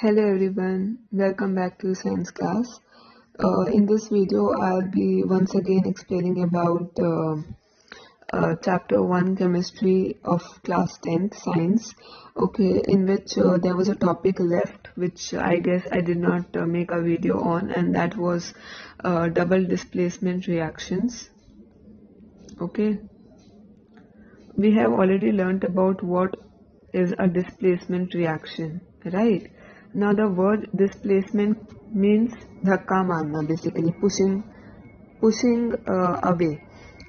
Hello everyone, welcome back to science class. In this video, I'll be once again explaining about chapter 1 chemistry of class 10th science. Okay, in which there was a topic left which I guess I did not make a video on, and that was double displacement reactions. Okay, we have already learnt about what is a displacement reaction, right? Now the word displacement means धक्का मारना, basically pushing away.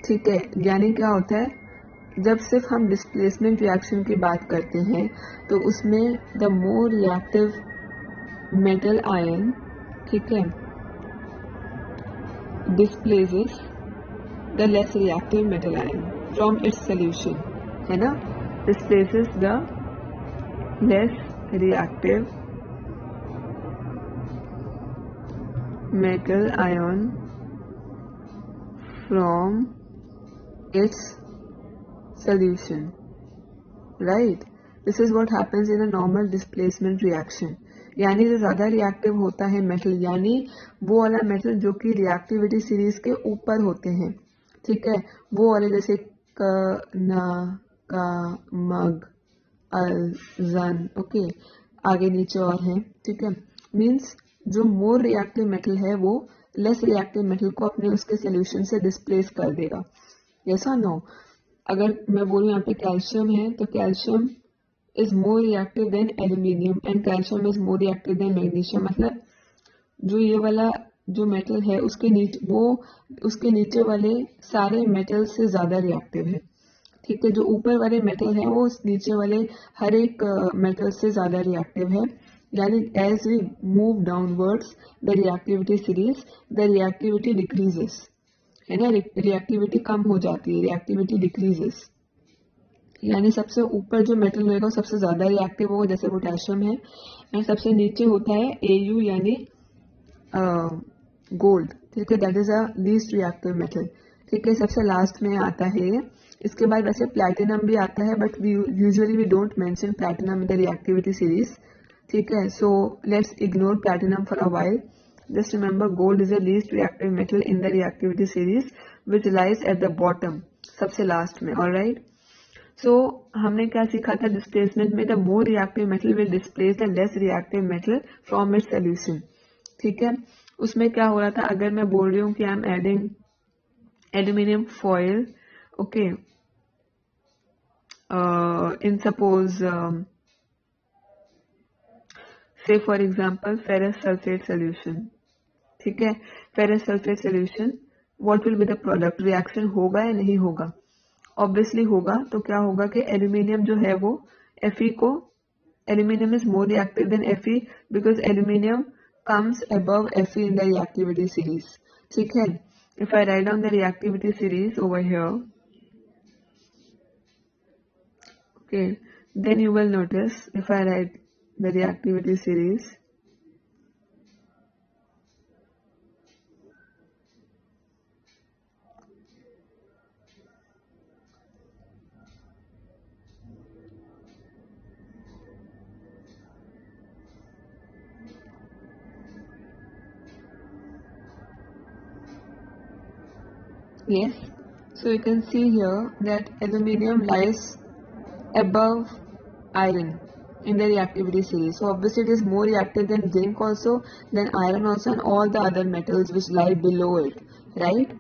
ठीक है, यानी क्या होता है जब सिर्फ हम डिस्प्लेसमेंट रिएक्शन की बात करते हैं तो उसमें the more reactive metal ion, ठीक है, displaces the less reactive metal ion from its solution, है ना, displaces the less reactive metal ion from its solution, right? This is what happens in a normal displacement reaction. यानी जो ज़्यादा reactive होता है metal, यानी वो वाला मेटल जो कि रिएक्टिविटी सीरीज के ऊपर होते हैं, ठीक है, वो वाले जैसे क, ना, का, मग, अल, जन, ओके, आगे नीचे और हैं, ठीक है, मीन्स जो मोर रिएक्टिव मेटल है वो लेस रिएक्टिव मेटल को अपने उसके सोल्यूशन से डिस्प्लेस कर देगा. ऐसा नो, अगर मैं बोलूँ यहाँ पे कैल्शियम है तो calcium is more reactive then aluminium and calcium is more reactive then magnesium. मतलब जो ये वाला जो मेटल है उसके नीचे वाले सारे मेटल से ज्यादा रिएक्टिव है, ठीक है. जो ऊपर वाले मेटल है वो उस नीचे वाले हर एक मेटल से ज्यादा रिएक्टिव है. यानी as we move downwards the reactivity series, the reactivity decreases, है ना, रिएक्टिविटी कम हो जाती है, रिएक्टिविटी डिक्रीजेस. यानी सबसे ऊपर जो मेटल रहेगा वो सबसे ज्यादा रिएक्टिव होगा, जैसे पोटेशियम है, एंड सबसे नीचे होता है Au यानी गोल्ड, ठीक है, that is a least reactive metal, ठीक है, सबसे लास्ट में आता है ये. इसके बाद वैसे प्लैटिनम भी आता है, but usually we don't mention platinum in the reactivity series, ठीक है. So let's ignore platinum for a while. Just remember gold is the least reactive metal in the reactivity series which lies at the bottom, सबसे last में. Alright, so हमने क्या सीखा था displacement में, the more reactive metal will displace the less reactive metal from its solution, ठीक है. उसमें क्या हो रहा था, अगर मैं बोल रही हूँ कि I am adding aluminium foil, okay, in suppose say for example ferrous sulphate solution, ठीक है, ferrous sulphate solution, what will be the product, reaction होगा या नहीं होगा? ऑब्वियसली होगा. तो क्या होगा कि एल्यूमिनियम जो है वो Fe को, aluminium is more reactive then Fe because aluminium comes above Fe in the reactivity series, ठीक है. If I write down the reactivity series over here, okay, then you will notice if I write the reactivity series, yes, so you can see here that aluminium lies above iron in the reactivity series. So obviously it is more reactive than zinc also, than iron also, and all the other metals which lie below it, right?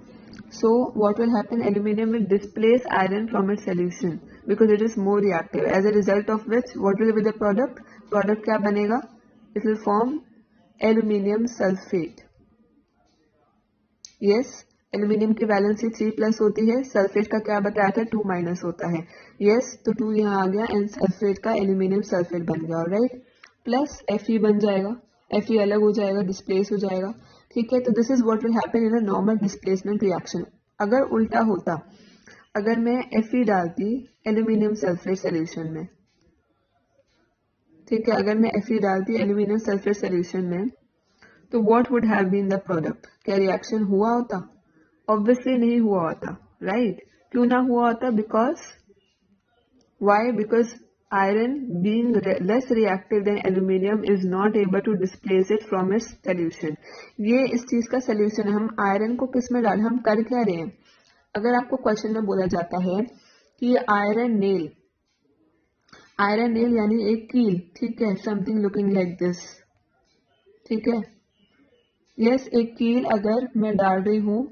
So what will happen, aluminium will displace iron from its solution because it is more reactive, as a result of which what will be the product क्या बनेगा, it will form aluminium sulfate. yes, aluminium की valency 3+ होती है, sulphate का क्या बताया था 2- होता है. यस, तो 2 यहाँ आ गया एंड सल्फेट का एल्यूमिनियम सल्फेट बन गया, राइट, प्लस Fe बन जाएगा, Fe अलग हो जाएगा, डिस्प्लेस हो जाएगा, ठीक है. तो this is what will happen in a normal displacement reaction. अगर उल्टा होता, अगर मैं Fe डालती एल्यूमिनियम सल्फेट सोल्यूशन में, ठीक है, अगर मैं Fe डालती एल्यूमिनियम सल्फेट सोल्यूशन में, तो what would have been the product, क्या रिएक्शन हुआ होता? ऑब्वियसली नहीं हुआ होता, राइट. क्यों ना हुआ होता? Because why, because iron being less reactive than aluminium is not able to displace it from its solution. ये इस चीज का सोल्यूशन है. हम आयरन को किस में डालें, हम कर क्या रहे हैं. अगर आपको क्वेश्चन में बोला जाता है कि आयरन नेल यानी एक कील, ठीक है, समथिंग लुकिंग लाइक दिस, ठीक है, यस, एक कील अगर मैं डाल रही हूं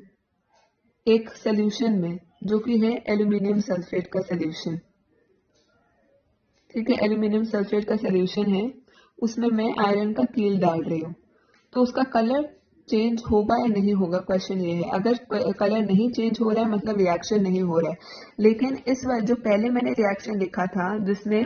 एक सोल्यूशन में जो कि है एल्यूमिनियम सल्फेट का सोल्यूशन, ठीक है, एल्यूमिनियम सल्फेट का सोल्यूशन है, उसमें मैं आयरन का कील डाल रही हूँ, तो उसका कलर चेंज होगा या नहीं होगा, क्वेश्चन ये है. अगर कलर नहीं चेंज हो रहा है मतलब रिएक्शन नहीं हो रहा है. लेकिन इस बार जो पहले मैंने रिएक्शन लिखा था जिसमें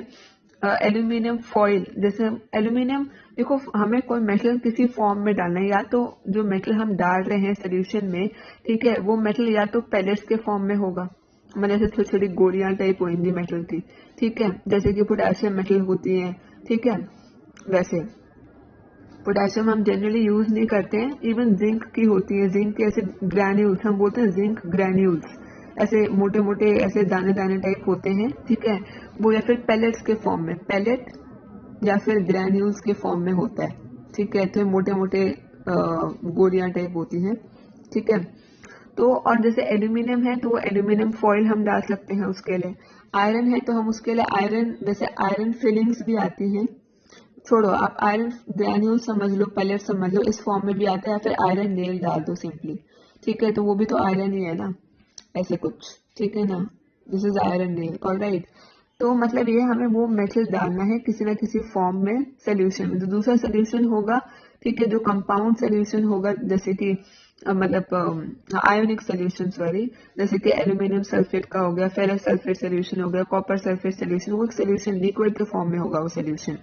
एल्यूमिनियम फॉइल, जैसे एल्यूमिनियम, देखो हमें कोई मेटल किसी फॉर्म में डालना है, या तो जो मेटल हम डाल रहे हैं सोल्यूशन में, ठीक है, वो मेटल या तो पैलेट्स के फॉर्म में होगा, मतलब जैसे छोटी छोटी गोलियां टाइप होंगी मेटल की, ठीक है, जैसे कि पोटेशियम मेटल होती है, ठीक है, वैसे पोटेशियम हम जनरली यूज नहीं करते हैं. इवन जिंक की होती है, जिंक के ऐसे ग्रैन्यूल्स, हम बोलते हैं जिंक ग्रैन्यूल्स, ऐसे मोटे मोटे ऐसे दाने दाने टाइप होते हैं, ठीक है, वो या फिर पैलेट्स के फॉर्म में, पैलेट या फिर ग्रैन्यूल्स के फॉर्म में होता है, ठीक है, तो मोटे मोटे गोलियां टाइप होती हैं, ठीक है. तो और जैसे एल्यूमिनियम है तो वो एल्यूमिनियम फॉइल हम डाल सकते हैं उसके लिए. आयरन है तो हम उसके लिए आयरन, जैसे आयरन फिलिंग्स भी आती हैं, छोड़ो आप आयरन ग्रैन्यूल समझ लो, पैलेट समझ लो, इस फॉर्म में भी आता है, फिर आयरन नेल डाल दो सिंपली, ठीक है, तो वो भी तो आयरन ही है ना, ऐसे कुछ, ठीक है ना, this is iron nail, alright. तो मतलब ये हमें वो मेटल डालना है किसी ना किसी फॉर्म में सोल्यूशन में. तो दूसरा सोल्यूशन होगा, ठीक है, जो कंपाउंड सोल्यूशन होगा, जैसे कि मतलब आयोनिक सोल्यूशन, सॉरी, जैसे कि एल्यूमिनियम सल्फेट का हो गया, फेरस सल्फेट सोल्यूशन हो गया, कॉपर सल्फेट सोल्यूशन, वो एक सोल्यूशन लिक्विड के फॉर्म में होगा वो सोल्यूशन,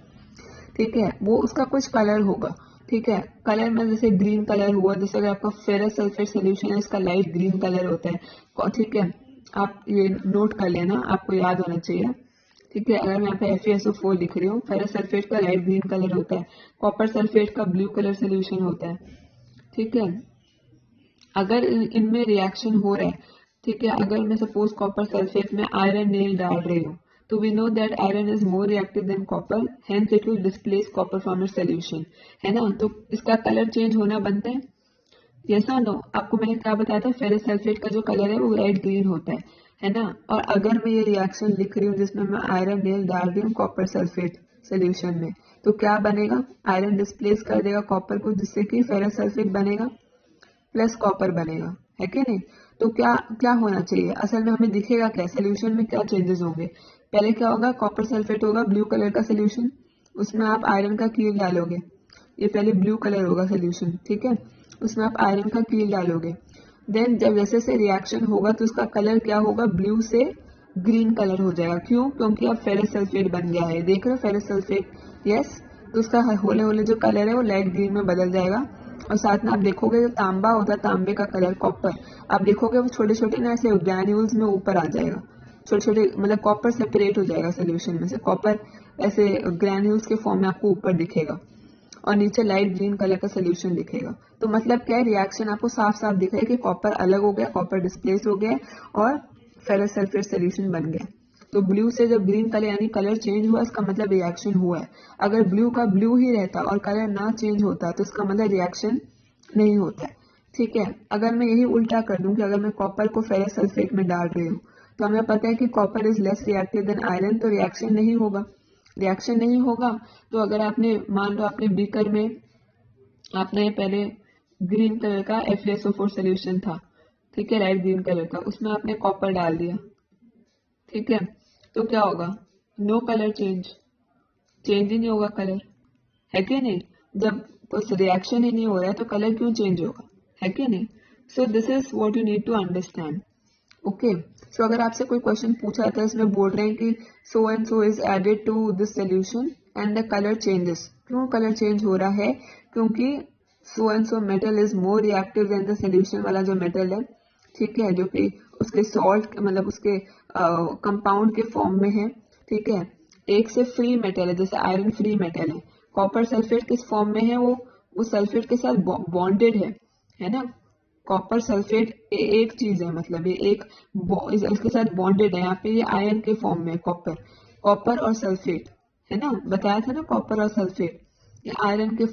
ठीक है, वो उसका कुछ कलर होगा, ठीक है, कलर में जैसे ग्रीन कलर हुआ, जैसे अगर आपका फेरस सल्फेट सोल्यूशन है इसका लाइट ग्रीन कलर होता है, ठीक है, आप ये नोट कर लेना, आपको याद होना चाहिए, ठीक है. अगर मैं यहाँ पे FeSO4 लिख रही हूँ, फेरस सल्फेट का लाइट ग्रीन कलर होता है, कॉपर सल्फेट का ब्लू कलर सोल्यूशन होता है, ठीक है. अगर इनमें रिएक्शन हो रहा है, ठीक है, अगर मैं सपोज कॉपर सल्फेट में आयरन नेल डाल रही हूँ, तो we know that iron is more reactive than copper, hence it will displace copper from its solution, है ना, तो इसका कलर चेंज होना बनता है. यस और नो, आपको मैंने क्या बताया था, फेरस सल्फेट का जो कलर है वो लाइट ग्रीन होता है ना. और अगर मैं ये रिएक्शन लिख रही हूँ जिसमें मैं आयरन नेल डाल रही हूँ कॉपर सल्फेट सोल्यूशन में, तो क्या बनेगा, आयरन डिस्प्लेस कर देगा कॉपर को, जिससे कि फेरस सल्फेट बनेगा प्लस कॉपर बनेगा, है कि नहीं. तो क्या क्या होना चाहिए, असल में हमें दिखेगा क्या, सोल्यूशन में क्या चेंजेस होंगे. पहले क्या होगा, कॉपर सल्फेट होगा ब्लू कलर का सोल्यूशन, उसमें आप आयरन का कील डालोगे, ये पहले ब्लू कलर होगा सोल्यूशन, ठीक है, उसमें आप आयरन का कील डालोगे. देन जब जैसे जैसे रिएक्शन होगा तो उसका कलर क्या होगा, ब्लू से ग्रीन कलर हो जाएगा. क्यों, क्योंकि अब फेरस सल्फेट बन गया है, देख रहे हो फेरस सल्फेट, यस, तो उसका होले होले जो कलर है वो लाइट ग्रीन में बदल जाएगा. और साथ में आप देखोगे जो तांबा होता है, तांबे का कलर कॉपर, आप देखोगे वो छोटे छोटे ना ऐसे ग्रैन्यूल्स में ऊपर आ जाएगा, छोटे छोटे, मतलब कॉपर सेपरेट हो जाएगा सोल्यूशन में से, कॉपर ऐसे ग्रैन्यूल्स के फॉर्म में आपको ऊपर दिखेगा और नीचे लाइट ग्रीन कलर का सोल्यूशन दिखेगा. तो मतलब क्या है, रिएक्शन आपको साफ साफ दिख रहा है कि कॉपर अलग हो गया, कॉपर डिस्प्लेस हो गया और फेरस सल्फेट सोल्यूशन बन गया. तो ब्लू से जब ग्रीन कलर यानी कलर चेंज हुआ, इसका मतलब रिएक्शन हुआ है. अगर ब्लू का ब्लू ही रहता और कलर ना चेंज होता तो इसका मतलब रिएक्शन नहीं होता है, ठीक है. अगर मैं यही उल्टा कर दूं कि अगर मैं कॉपर को फेरस सल्फेट में डाल रही हूँ, तो हमें पता है कि copper is less reactive than iron, तो रिएक्शन नहीं होगा, रिएक्शन नहीं होगा. तो अगर आपने मान लो आपने बीकर में आपने पहले ग्रीन कलर का FeSO4 सोल्यूशन था, ठीक है, लाइट ग्रीन कलर का, उसमें आपने कॉपर डाल दिया, ठीक है, तो क्या होगा, नो कलर चेंज, चेंज ही नहीं होगा कलर, है कि नहीं. जब कुछ रिएक्शन ही नहीं हो रहा है तो कलर क्यों चेंज होगा, है कि नहीं. So this is what you need to understand. Okay, so अगर आपसे कोई क्वेश्चन पूछा जाता है, इसमें बोल रहे हैं कि so and so is added to this solution and the colour changes. क्यों कलर चेंज हो रहा है, क्योंकि so and so metal is more reactive than the solution वाला जो मेटल है, ठीक है, जो कि उसके सॉल्ट मतलब उसके कंपाउंड के फॉर्म में है, ठीक है. एक से फ्री मेटल है, जैसे आयरन फ्री मेटल है, कॉपर सल्फेट किस फॉर्म में है, वो सल्फेट के साथ बॉन्डेड है ना. कॉपर सल्फेट एक चीज है, मतलब ये एक इसके साथ बॉन्डेड है, यहाँ पे ये आयन के फॉर्म में कॉपर, कॉपर और सल्फेट, है ना, बताया था ना कॉपर और सल्फेट, ये आयरन के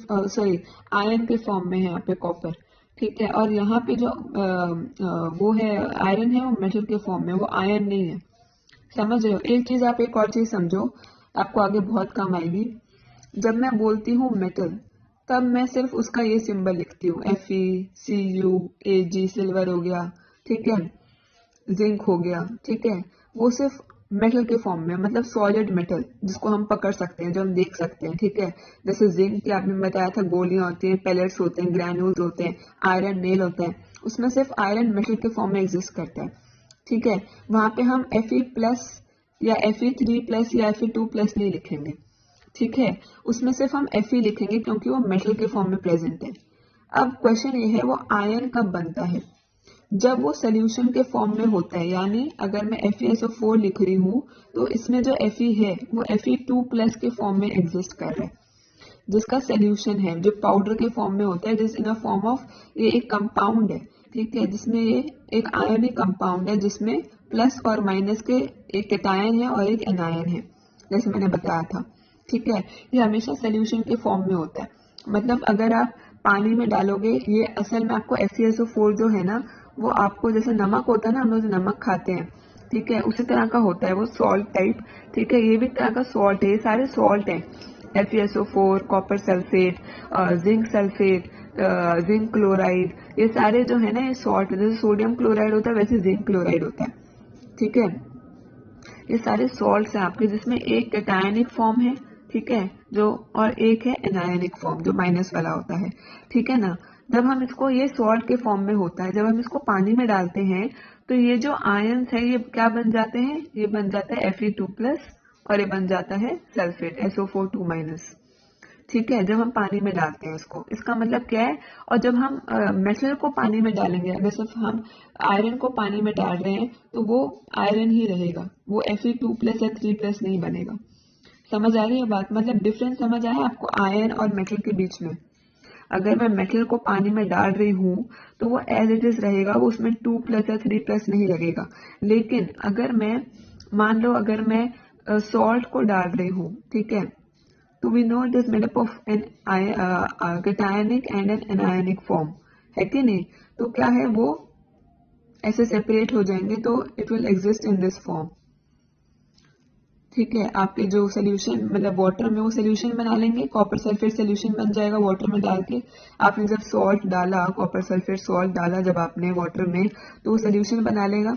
आयरन के फॉर्म में है यहाँ पे कॉपर, ठीक है। और यहाँ पे जो वो है आयरन है, वो मेटल के फॉर्म में, वो आयरन नहीं है। समझ रहे हो? एक चीज आप एक और चीज समझो, आपको आगे बहुत काम आएगी। जब मैं बोलती हूँ मेटल, तब मैं सिर्फ उसका ये सिंबल लिखती हूँ, FeCuAg, सिल्वर हो गया, ठीक है, जिंक हो गया, ठीक है। वो सिर्फ मेटल के फॉर्म में, मतलब सॉलिड मेटल जिसको हम पकड़ सकते हैं, जो हम देख सकते हैं, ठीक है। जैसे जिंक की आपने बताया था गोलियां होती हैं, पेलेट्स होते हैं, ग्रैन्यूल्स होते हैं, आयरन नेल होता है, उसमें सिर्फ आयरन मेटल के फॉर्म में एग्जिस्ट करता है, ठीक है। वहां पे हम Fe+ या Fe3+ या Fe2+ नहीं लिखेंगे, ठीक है। उसमें सिर्फ हम Fe लिखेंगे क्योंकि वो मेटल के फॉर्म में प्रेजेंट है। अब क्वेश्चन ये है, वो आयन कब बनता है? जब वो सोल्यूशन के फॉर्म में होता है, यानी अगर मैं FeSO4 लिख रही हूँ तो इसमें जो Fe है वो Fe2+ के फॉर्म में एग्जिस्ट कर रहा है, जिसका सोल्यूशन है, जो पाउडर के फॉर्म में होता है, जिस इन अ फॉर्म ऑफ, ये एक कंपाउंड है, ठीक है, जिसमें ये एक आयनिक कंपाउंड है, जिसमें प्लस और माइनस के एक कैटायन है और एक एनायन है, जैसे मैंने बताया था, ठीक है। ये हमेशा सोल्यूशन के फॉर्म में होता है। मतलब अगर आप पानी में डालोगे, ये असल में आपको FeSO4 जो है ना, वो आपको जैसे नमक होता है ना, हम लोग जो नमक खाते हैं, ठीक है, उसी तरह का होता है, वो सॉल्ट टाइप, ठीक है। ये भी तरह का सॉल्ट है, ये सारे सॉल्ट हैं, FeSO4, copper sulphate, zinc sulphate, zinc chloride, ये सारे जो है ना, ये सॉल्ट, जैसे सोडियम क्लोराइड होता है वैसे जिंक क्लोराइड होता है, ठीक है। ये सारे सॉल्ट्स हैं आपके, जिसमें एक कैटायनिक फॉर्म है, ठीक है, जो, और एक है एनायनिक फॉर्म जो माइनस वाला होता है, ठीक है ना। जब हम इसको, ये सॉल्ट के फॉर्म में होता है, जब हम इसको पानी में डालते हैं तो ये जो आयंस है ये क्या बन जाते हैं, ये बन जाता है Fe2+ और ये बन जाता है सल्फेट SO4 2-, ठीक है, जब हम पानी में डालते हैं इसको, इसका मतलब क्या है। और जब हम मेटल को पानी में डालेंगे, अगर सिर्फ हम आयरन को पानी में डाल रहे हैं तो वो आयरन ही रहेगा, वो Fe2+ या 3+ नहीं बनेगा। समझ आ रही है बात? मतलब डिफरेंस समझ आया आपको आयरन और मेटल के बीच में? अगर मैं मेटल को पानी में डाल रही हूँ तो वो एज इट इज रहेगा, वो उसमें 2+ या 3+ नहीं लगेगा। लेकिन अगर मैं, मान लो अगर मैं सॉल्ट को डाल रही हूँ, ठीक है, तो we know it is made up of an cationic and an anionic form, है कि नहीं? तो क्या है, वो ऐसे सेपरेट हो जाएंगे, तो it will exist in this form, ठीक है। आपके जो सोल्यूशन, मतलब वाटर में वो सोल्यूशन बना लेंगे, कॉपर सल्फेट सोल्यूशन बन जाएगा वाटर में डाल के। आपने जब सॉल्ट डाला, कॉपर सल्फेट सॉल्ट डाला जब आपने वाटर में, तो वो सोल्यूशन बना लेगा।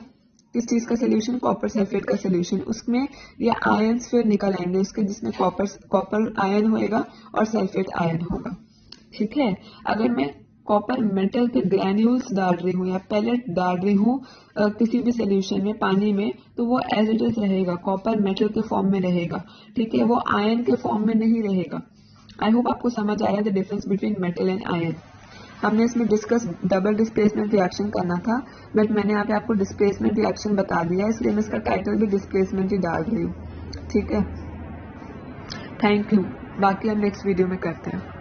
किस चीज का सोल्यूशन? कॉपर सल्फेट का सोल्यूशन। उसमें ये आयंस फिर निकल आएंगे उसके, जिसमें कॉपर आयन होएगा और सल्फेट आयन होगा, ठीक है। अगर मैं कॉपर मेटल के ग्रैन्यूल्स डाल रही हूँ या पैलेट डाल रही हूँ किसी भी सोल्यूशन में, पानी में, तो वो एज इट इज रहेगा, कॉपर मेटल के फॉर्म में रहेगा, ठीक है, वो आयन के फॉर्म में नहीं रहेगा। आई होप आपको समझ आया the difference between metal and ion. हमने इसमें डिस्कस डबल डिस्प्लेसमेंट रिएक्शन करना था, बट मैंने यहाँ पे आपको डिस्प्लेसमेंट रिएक्शन बता दिया, इसलिए मैं इसका टाइटल भी डिस्प्लेसमेंट ही डाल रही हूँ, ठीक है। Thank you. बाकी हम नेक्स्ट वीडियो में करते हैं।